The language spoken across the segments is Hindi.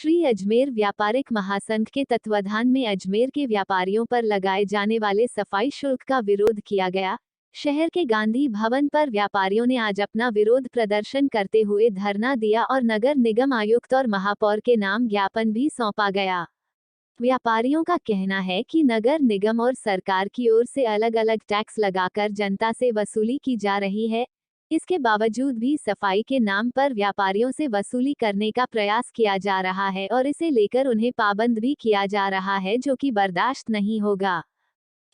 श्री अजमेर व्यापारिक महासंघ के तत्वाधान में अजमेर के व्यापारियों पर लगाए जाने वाले सफाई शुल्क का विरोध किया गया। शहर के गांधी भवन पर व्यापारियों ने आज अपना विरोध प्रदर्शन करते हुए धरना दिया और नगर निगम आयुक्त और महापौर के नाम ज्ञापन भी सौंपा गया। व्यापारियों का कहना है कि नगर निगम और सरकार की ओर से अलग अलग टैक्स लगाकर जनता से वसूली की जा रही है। इसके बावजूद भी सफाई के नाम पर व्यापारियों से वसूली करने का प्रयास किया जा रहा है और इसे लेकर उन्हें पाबंद भी किया जा रहा है, जो कि बर्दाश्त नहीं होगा।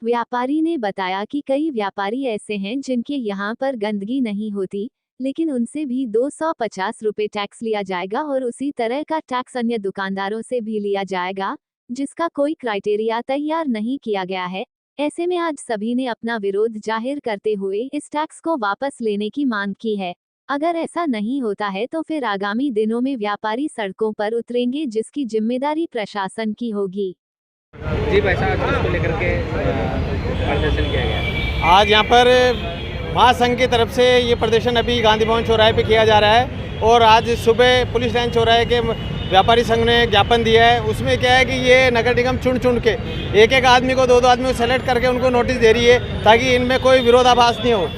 व्यापारी ने बताया कि कई व्यापारी ऐसे हैं जिनके यहाँ पर गंदगी नहीं होती, लेकिन उनसे भी 250 रुपये टैक्स लिया जाएगा और उसी तरह का टैक्स अन्य दुकानदारों से भी लिया जाएगा, जिसका कोई क्राइटेरिया तैयार नहीं किया गया है। ऐसे में आज सभी ने अपना विरोध जाहिर करते हुए इस टैक्स को वापस लेने की मांग की है। अगर ऐसा नहीं होता है तो फिर आगामी दिनों में व्यापारी सड़कों पर उतरेंगे, जिसकी जिम्मेदारी प्रशासन की होगी। जी भाई साहब, इसको लेकर के प्रदर्शन किया गया। आज यहाँ पर महासंघ की तरफ से ये प्रदर्शन अभी गांधी भवन चौराहे पे किया जा रहा है और आज सुबह पुलिस लाइन चौराहे के व्यापारी संघ ने ज्ञापन दिया है। उसमें क्या है कि ये नगर निगम चुन के एक एक आदमी को दो आदमी को सेलेक्ट करके उनको नोटिस दे रही है ताकि इनमें कोई विरोधाभास नहीं हो।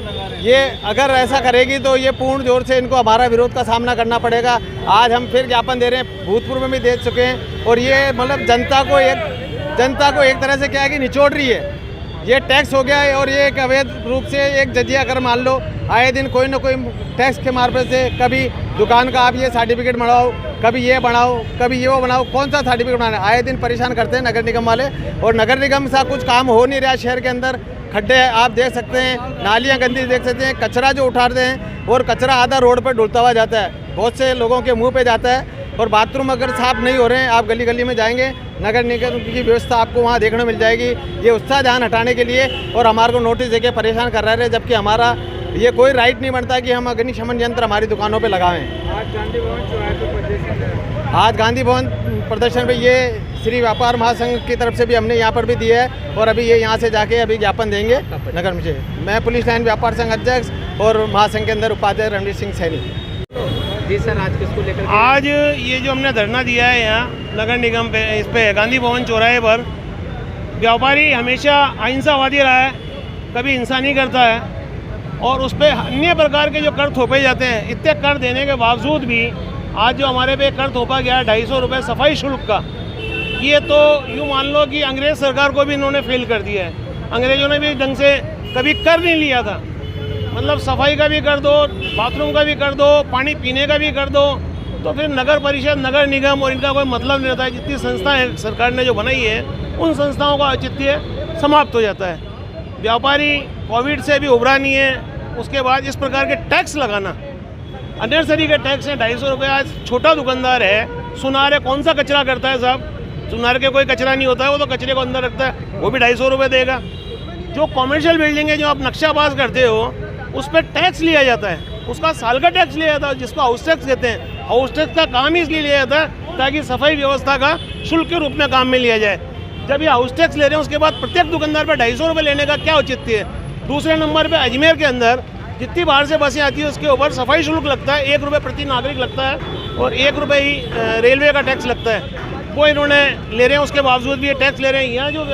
ये अगर ऐसा करेगी तो ये पूर्ण जोर से इनको हमारा विरोध का सामना करना पड़ेगा। आज हम फिर ज्ञापन दे रहे हैं, भूतपूर्व में भी दे चुके हैं और ये मतलब जनता को एक तरह से क्या है कि निचोड़ रही है। ये टैक्स हो गया है और ये एक अवैध रूप से एक जजिया कर मान लो, आए दिन कोई ना कोई टैक्स के मार्फत से कभी दुकान का आप ये सर्टिफिकेट बनाओ, कभी ये बनाओ, कभी ये वो बनाओ। कौन सा सर्टिफिकेट बनाना, आए दिन परेशान करते हैं नगर निगम वाले। और नगर निगम से कुछ काम हो नहीं रहा। शहर के अंदर खड्डे आप देख सकते हैं, नालियाँ गंदी देख सकते हैं, कचरा जो उठाते हैं और कचरा आधा रोड पर डुलता हुआ जाता है, बहुत से लोगों के मुँह पर जाता है। और बाथरूम अगर साफ नहीं हो रहे हैं, आप गली गली में जाएंगे, नगर निगम की व्यवस्था आपको वहाँ देखने मिल जाएगी। ये उसका ध्यान हटाने के लिए और हमारे को नोटिस देके परेशान कर रहे हैं, जबकि हमारा ये कोई राइट नहीं बनता कि हम अग्निशमन यंत्र हमारी दुकानों पे लगाएं। आज गांधी भवन चौराहे पर प्रदर्शन, आज गांधी भवन प्रदर्शन पे ये श्री व्यापार महासंघ की तरफ से भी हमने यहाँ पर भी दिया है और अभी ये यहाँ से जाके अभी ज्ञापन देंगे नगर में। मैं पुलिस लाइन व्यापार संघ अध्यक्ष और महासंघ के अंदर उपाध्यक्ष रणवीर सिंह सैनी। जी सर, आज किसको लेकर? आज ये जो हमने धरना दिया है यहाँ नगर निगम पे, इस पे गांधी भवन चौराहे पर, व्यापारी हमेशा अहिंसावादी रहा है, कभी हिंसा नहीं करता है और उस पर अन्य प्रकार के जो कर थोपे जाते हैं। इतने कर देने के बावजूद भी आज जो हमारे पे कर थोपा गया है 250 रुपये सफाई शुल्क का, ये तो यूँ मान लो कि अंग्रेज़ सरकार को भी इन्होंने फेल कर दिया है। अंग्रेज़ों ने भी ढंग से कभी कर नहीं लिया था। मतलब सफाई का भी कर दो, बाथरूम का भी कर दो, पानी पीने का भी कर दो, तो फिर नगर परिषद, नगर निगम और इनका कोई मतलब नहीं रहता है। जितनी संस्थाएं सरकार ने जो बनाई है उन संस्थाओं का औचित्य समाप्त हो जाता है। व्यापारी कोविड से भी उभरा नहीं है, उसके बाद इस प्रकार के टैक्स लगाना, अननेसेसरी के टैक्स हैं। 250 रुपये। आज छोटा दुकानदार है, सुनार है, कौन सा कचरा करता है साहब? सुनार के कोई कचरा नहीं होता है, वो तो कचरे को अंदर रखता है, वो भी 250 रुपये देगा। जो कॉमर्शियल बिल्डिंग है, जो आप नक्शाबाज करते हो, उस पर टैक्स लिया जाता है, उसका साल का टैक्स लिया जाता है, जिसको हाउस टैक्स कहते हैं। हाउस टैक्स का काम ही इसलिए लिया जाता है ताकि सफाई व्यवस्था का शुल्क के रूप में काम में लिया जाए। जब ये हाउस टैक्स ले रहे हैं, उसके बाद प्रत्येक दुकानदार पर 250 रुपये लेने का क्या औचित्य है? दूसरे नंबर पे अजमेर के अंदर जितनी बाहर से बसें आती है उसके ऊपर सफाई शुल्क लगता है, 1 रुपये प्रति नागरिक लगता है और 1 रुपये ही रेलवे का टैक्स लगता है। वो इन्होंने ले रहे हैं, उसके बावजूद भी ये टैक्स ले रहे हैं। यहाँ जो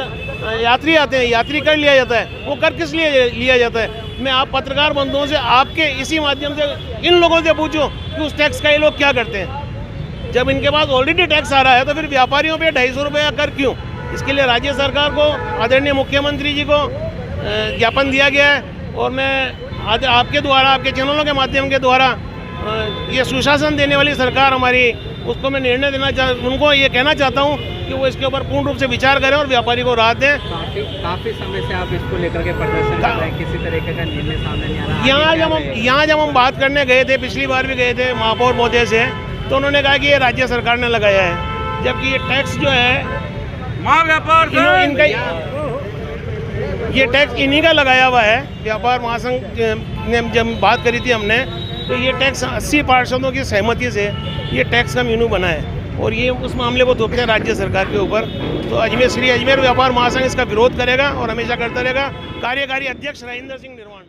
यात्री आते हैं, यात्री कर लिया जाता है, वो कर किस लिए लिया जाता है? मैं आप पत्रकार बंधुओं से, आपके इसी माध्यम से इन लोगों से पूछूं कि उस टैक्स का ये लोग क्या करते हैं? जब इनके पास ऑलरेडी टैक्स आ रहा है तो फिर व्यापारियों पे 250 रुपये का कर क्यों? इसके लिए राज्य सरकार को, आदरणीय मुख्यमंत्री जी को ज्ञापन दिया गया है और मैं आज आपके द्वारा, आपके चैनलों के माध्यम के द्वारा ये सुशासन देने वाली सरकार हमारी, उसको मैं निर्णय देना उनको ये कहना चाहता हूँ कि वो इसके ऊपर पूर्ण रूप से विचार करें और व्यापारी को राहत दें। काफ़ी समय से आप इसको लेकर के प्रदर्शन कर रहे हैं, किसी तरीके का निर्णय सामने नहीं आ रहा। यहाँ जब हम बात करने गए थे, पिछली बार भी गए थे महापौर महोदय से, तो उन्होंने कहा कि ये राज्य सरकार ने लगाया है, जबकि ये टैक्स जो है इनका, ये टैक्स इन्हीं का लगाया हुआ है। व्यापार महासंघ ने जब बात करी थी हमने, तो ये टैक्स 80 पार्षदों की सहमति से ये टैक्स का मीनू बना है और ये उस मामले को थोपते हैं राज्य सरकार के ऊपर। तो श्री अजमेर व्यापार महासंघ इसका विरोध करेगा और हमेशा करता रहेगा। कार्यकारी अध्यक्ष राजेंद्र सिंह निर्वाण।